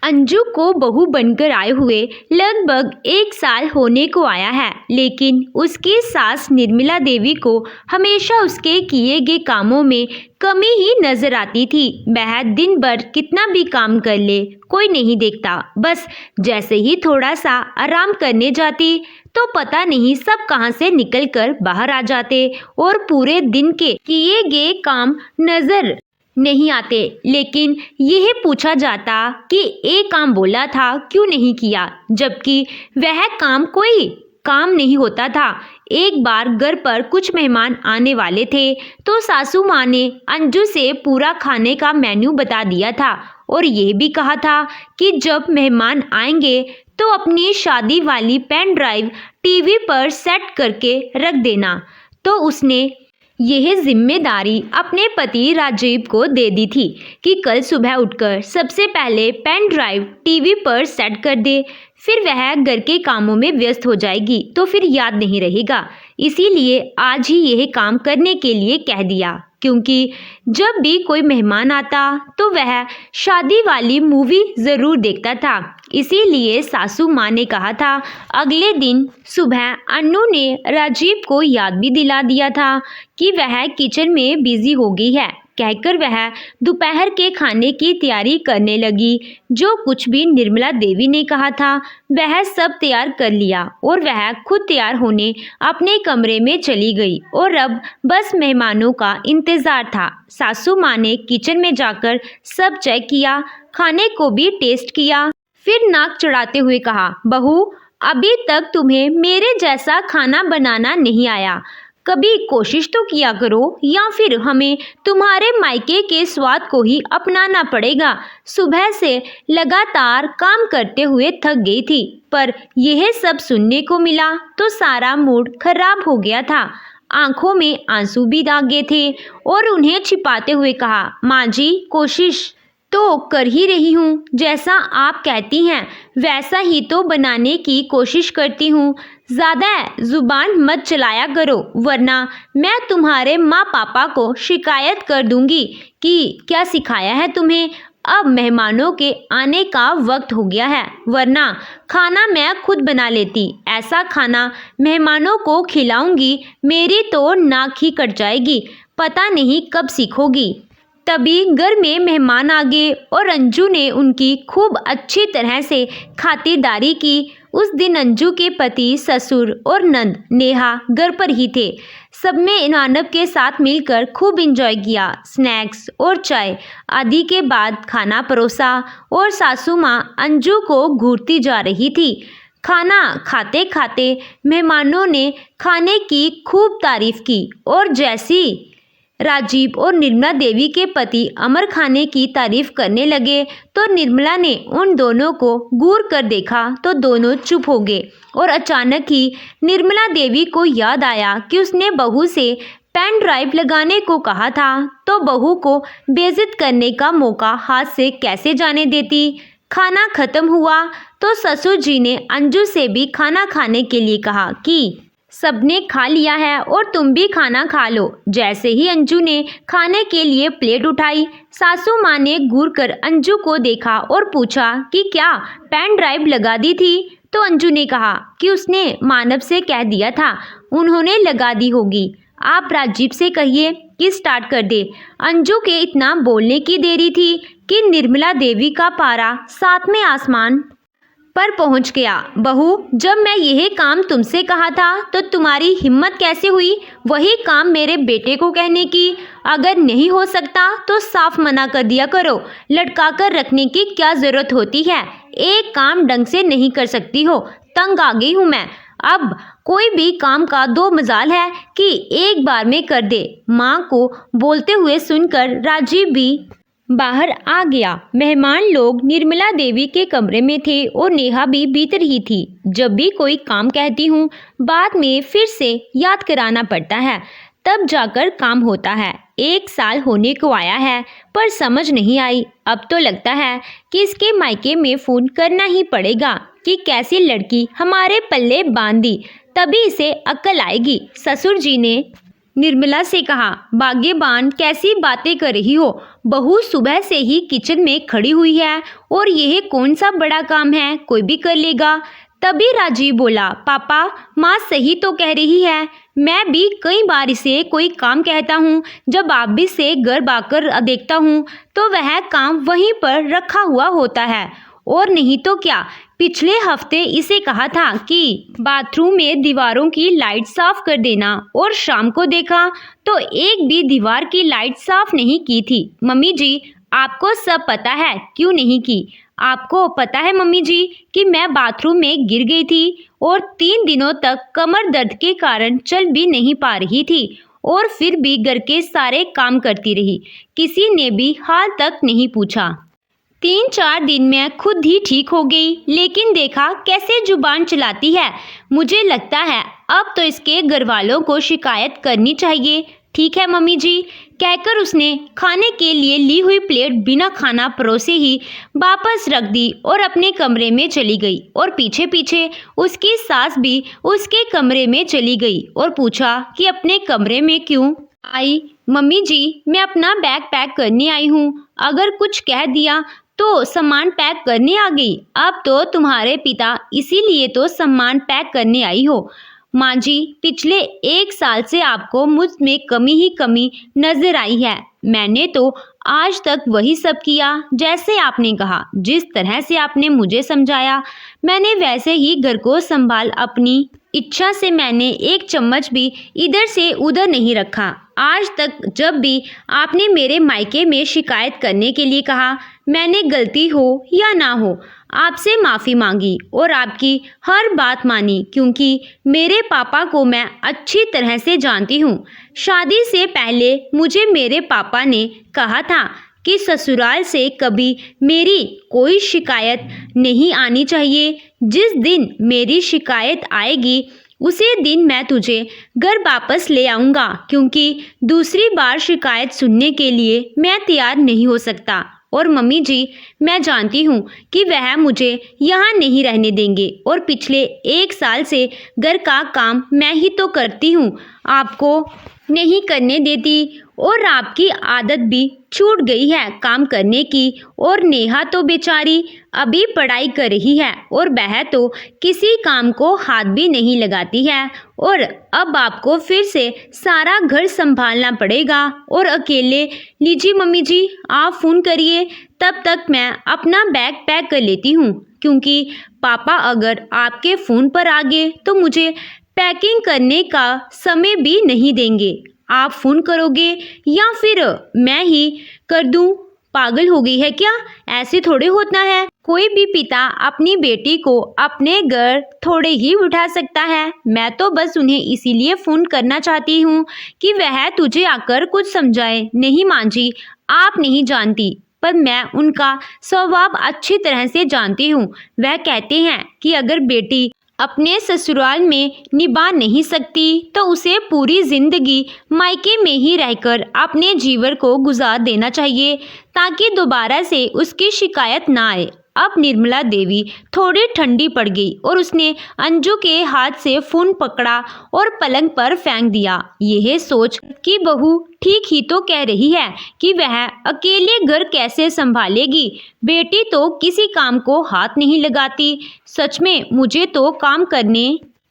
अंजू को बहू बनकर आए हुए लगभग 1 साल होने को आया है, लेकिन उसकी सास निर्मला देवी को हमेशा उसके किए गए कामों में कमी ही नजर आती थी। वह दिन भर कितना भी काम कर ले कोई नहीं देखता, बस जैसे ही थोड़ा सा आराम करने जाती तो पता नहीं सब कहां से निकल कर बाहर आ जाते और पूरे दिन के किए गए काम नजर नहीं आते। लेकिन यह पूछा जाता कि एक काम बोला था क्यों नहीं किया, जबकि वह कोई काम नहीं होता था। एक बार घर पर कुछ मेहमान आने वाले थे तो सासू माँ ने अंजू से पूरा खाने का मेन्यू बता दिया था और यह भी कहा था कि जब मेहमान आएंगे तो अपनी शादी वाली पेन ड्राइव टीवी पर सेट करके रख देना। तो उसने यह जिम्मेदारी अपने पति राजीव को दे दी थी कि कल सुबह उठकर सबसे पहले पेन ड्राइव टीवी पर सेट कर दे, फिर वह घर के कामों में व्यस्त हो जाएगी तो फिर याद नहीं रहेगा। इसीलिए आज ही यह काम करने के लिए कह दिया, क्योंकि जब भी कोई मेहमान आता तो वह शादी वाली मूवी ज़रूर देखता था। इसीलिए सासू माँ ने कहा था। अगले दिन सुबह अन्नू ने राजीव को याद भी दिला दिया था कि वह किचन में बिजी हो गई है। कहकर वह दोपहर के खाने की तैयारी करने लगी। जो कुछ भी निर्मला देवी ने कहा था वह सब तैयार कर लिया और वह खुद तैयार होने अपने कमरे में चली गई और अब बस मेहमानों का इंतज़ार था। सासू माँ ने किचन में जाकर सब चेक किया, खाने को भी टेस्ट किया, फिर नाक चढ़ाते हुए कहा, बहू अभी तक तुम्हें मेरे जैसा खाना बनाना नहीं आया, कभी कोशिश तो किया करो या फिर हमें तुम्हारे मायके के स्वाद को ही अपनाना पड़ेगा। सुबह से लगातार काम करते हुए थक गई थी, पर यह सब सुनने को मिला तो सारा मूड खराब हो गया था। आंखों में आंसू भी आ गए थे और उन्हें छिपाते हुए कहा, माँ जी कोशिश तो कर ही रही हूँ, जैसा आप कहती हैं वैसा ही तो बनाने की कोशिश करती हूँ। ज़्यादा ज़ुबान मत चलाया करो वरना मैं तुम्हारे माँ पापा को शिकायत कर दूँगी कि क्या सिखाया है तुम्हें। अब मेहमानों के आने का वक्त हो गया है, वरना खाना मैं खुद बना लेती। ऐसा खाना मेहमानों को खिलाऊंगी मेरी तो नाक ही कट जाएगी, पता नहीं कब सीखोगी। तभी घर में मेहमान आ गए और अंजू ने उनकी खूब अच्छी तरह से खातिरदारी की। उस दिन अंजू के पति, ससुर और नंद नेहा घर पर ही थे। सबने मानव के साथ मिलकर खूब एंजॉय किया। स्नैक्स और चाय आदि के बाद खाना परोसा और सासू माँ अंजू को घूरती जा रही थी। खाना खाते खाते मेहमानों ने खाने की खूब तारीफ की और जैसी राजीव और निर्मला देवी के पति अमर खाने की तारीफ करने लगे तो निर्मला ने उन दोनों को घूर कर देखा तो दोनों चुप हो गए और अचानक ही निर्मला देवी को याद आया कि उसने बहू से पेन ड्राइव लगाने को कहा था, तो बहू को बेइज्जत करने का मौका हाथ से कैसे जाने देती। खाना खत्म हुआ तो ससुर जी ने अंजू से भी खाना खाने के लिए कहा कि सबने खा लिया है और तुम भी खाना खा लो। जैसे ही अंजू ने खाने के लिए प्लेट उठाई, सासू माँ ने घूर कर अंजू को देखा और पूछा कि क्या पेन ड्राइव लगा दी थी। तो अंजू ने कहा कि उसने मानव से कह दिया था, उन्होंने लगा दी होगी। आप राजीव से कहिए कि स्टार्ट कर दे। अंजू के इतना बोलने की देरी थी कि निर्मला देवी का पारा 7वें आसमान पर पहुंच गया। बहू जब मैं यह काम तुमसे कहा था तो तुम्हारी हिम्मत कैसे हुई वही काम मेरे बेटे को कहने की। अगर नहीं हो सकता तो साफ मना कर दिया करो, लटका कर रखने की क्या ज़रूरत होती है। एक काम ढंग से नहीं कर सकती हो, तंग आ गई हूँ मैं। अब कोई भी काम का दो मजाल है कि एक बार में कर दे। माँ को बोलते हुए सुनकर राजीव भी बाहर आ गया। मेहमान लोग निर्मला देवी के कमरे में थे और नेहा भी भीतर ही थी। जब भी कोई काम कहती हूँ बाद में फिर से याद कराना पड़ता है, तब जाकर काम होता है। 1 साल होने को आया है पर समझ नहीं आई। अब तो लगता है कि इसके मायके में फ़ोन करना ही पड़ेगा कि कैसी लड़की हमारे पल्ले बांध दी, तभी इसे अक्ल आएगी। ससुर जी ने निर्मला से कहा। भाग्यवान, कैसी बातें कर रही हो। बहू सुबह से ही किचन में खड़ी हुई है और यह कौन सा बड़ा काम है, कोई भी कर लेगा। तभी राजीव बोला, पापा माँ सही तो कह रही है। मैं भी कई बार इसे कोई काम कहता हूँ। जब आप भी से घर आकर देखता हूँ तो वह काम वहीं पर रखा हुआ होता है, और नहीं तो क्या। पिछले हफ्ते इसे कहा था कि बाथरूम में दीवारों की लाइट साफ कर देना, और शाम को देखा तो एक भी दीवार की लाइट साफ नहीं की थी। मम्मी जी, आपको सब पता है, क्यों नहीं की। आपको पता है मम्मी जी कि मैं बाथरूम में गिर गई थी और 3 दिनों तक कमर दर्द के कारण चल भी नहीं पा रही थी, और फिर भी घर के सारे काम करती रही। किसी ने भी हाल तक नहीं पूछा। 3-4 दिन में खुद ही ठीक हो गई, लेकिन देखा कैसे जुबान चलाती है। मुझे लगता है अब तो इसके घर वालों को शिकायत करनी चाहिए। ठीक है मम्मी जी, कहकर उसने खाने के लिए ली हुई प्लेट बिना खाना परोसे ही वापस रख दी और अपने कमरे में चली गई। और पीछे पीछे उसकी सास भी उसके कमरे में चली गई और पूछा कि अपने कमरे में क्यों आई। मम्मी जी, मैं अपना बैग पैक करने आई हूँ। अगर कुछ कह दिया तो सामान पैक करने आ गई। अब तो तुम्हारे पिता इसीलिए तो सामान पैक करने आई हो। माँ जी, पिछले 1 साल से आपको मुझ में कमी ही कमी नजर आई है। मैंने तो आज तक वही सब किया जैसे आपने कहा। जिस तरह से आपने मुझे समझाया मैंने वैसे ही घर को संभाल। अपनी इच्छा से मैंने एक चम्मच भी इधर से उधर नहीं रखा। आज तक जब भी आपने मेरे मायके में शिकायत करने के लिए कहा, मैंने गलती हो या ना हो आपसे माफ़ी मांगी और आपकी हर बात मानी, क्योंकि मेरे पापा को मैं अच्छी तरह से जानती हूँ। शादी से पहले मुझे मेरे पापा ने कहा था कि ससुराल से कभी मेरी कोई शिकायत नहीं आनी चाहिए। जिस दिन मेरी शिकायत आएगी उसी दिन मैं तुझे घर वापस ले आऊँगा, क्योंकि दूसरी बार शिकायत सुनने के लिए मैं तैयार नहीं हो सकता। और मम्मी जी, मैं जानती हूँ कि वह मुझे यहाँ नहीं रहने देंगे, और पिछले 1 साल से घर का काम मैं ही तो करती हूँ, आपको नहीं करने देती। और आपकी आदत भी छूट गई है काम करने की। और नेहा तो बेचारी अभी पढ़ाई कर रही है और वह तो किसी काम को हाथ भी नहीं लगाती है, और अब आपको फिर से सारा घर संभालना पड़ेगा और अकेले। लीजिए मम्मी जी, आप फ़ोन करिए, तब तक मैं अपना बैग पैक कर लेती हूँ, क्योंकि पापा अगर आपके फ़ोन पर आ गए तो मुझे पैकिंग करने का समय भी नहीं देंगे। आप फ़ोन करोगे या फिर मैं ही कर दूं? पागल हो गई है क्या? ऐसे थोड़े होता है। कोई भी पिता अपनी बेटी को अपने घर थोड़े ही उठा सकता है। मैं तो बस उन्हें इसीलिए फ़ोन करना चाहती हूँ कि वह तुझे आकर कुछ समझाए। नहीं माँ जी, आप नहीं जानती, पर मैं उनका स्वभाव अच्छी तरह से जानती हूँ। वह कहते हैं कि अगर बेटी अपने ससुराल में निभा नहीं सकती तो उसे पूरी जिंदगी मायके में ही रहकर अपने जीवन को गुजार देना चाहिए, ताकि दोबारा से उसकी शिकायत ना आए। अब निर्मला देवी थोड़ी ठंडी पड़ गई और उसने अंजू के हाथ से फ़ोन पकड़ा और पलंग पर फेंक दिया, यह सोच कि बहू ठीक ही तो कह रही है कि वह अकेले घर कैसे संभालेगी। बेटी तो किसी काम को हाथ नहीं लगाती। सच में मुझे तो काम करने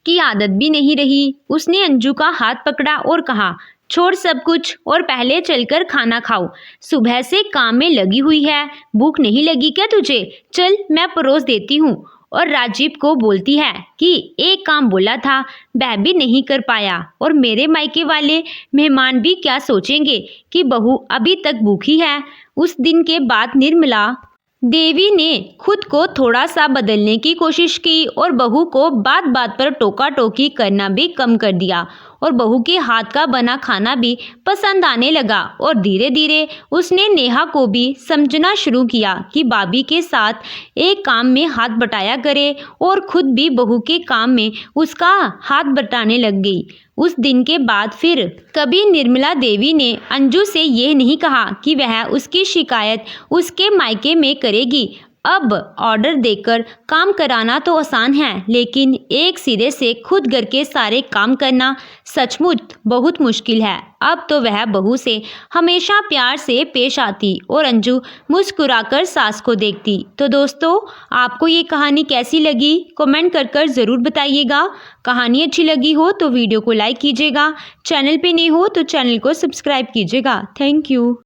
की आदत भी नहीं रही। उसने अंजू का हाथ पकड़ा और कहा, छोड़ सब कुछ और पहले चलकर खाना खाओ। सुबह से काम में लगी हुई है, भूख नहीं लगी क्या तुझे? चल मैं परोस देती हूँ। और राजीव को बोलती है कि एक काम बोला था वह भी नहीं कर पाया, और मेरे मायके वाले मेहमान भी क्या सोचेंगे कि बहू अभी तक भूखी है। उस दिन के बाद निर्मला देवी ने खुद को थोड़ा सा बदलने की कोशिश की और बहू को बात बात पर टोका टोकी करना भी कम कर दिया, और बहू के हाथ का बना खाना भी पसंद आने लगा। और धीरे धीरे उसने नेहा को भी समझना शुरू किया कि भाभी के साथ एक काम में हाथ बटाया करे, और खुद भी बहू के काम में उसका हाथ बटाने लग गई। उस दिन के बाद फिर कभी निर्मला देवी ने अंजू से यह नहीं कहा कि वह उसकी शिकायत उसके मायके में करेगी। अब ऑर्डर देकर काम कराना तो आसान है, लेकिन एक सिरे से खुद घर के सारे काम करना सचमुच बहुत मुश्किल है। अब तो वह बहू से हमेशा प्यार से पेश आती और अंजू मुस्कुराकर सास को देखती। तो दोस्तों, आपको ये कहानी कैसी लगी कमेंट कर ज़रूर बताइएगा। कहानी अच्छी लगी हो तो वीडियो को लाइक कीजिएगा, चैनल पे नए हो तो चैनल को सब्सक्राइब कीजिएगा। Thank you.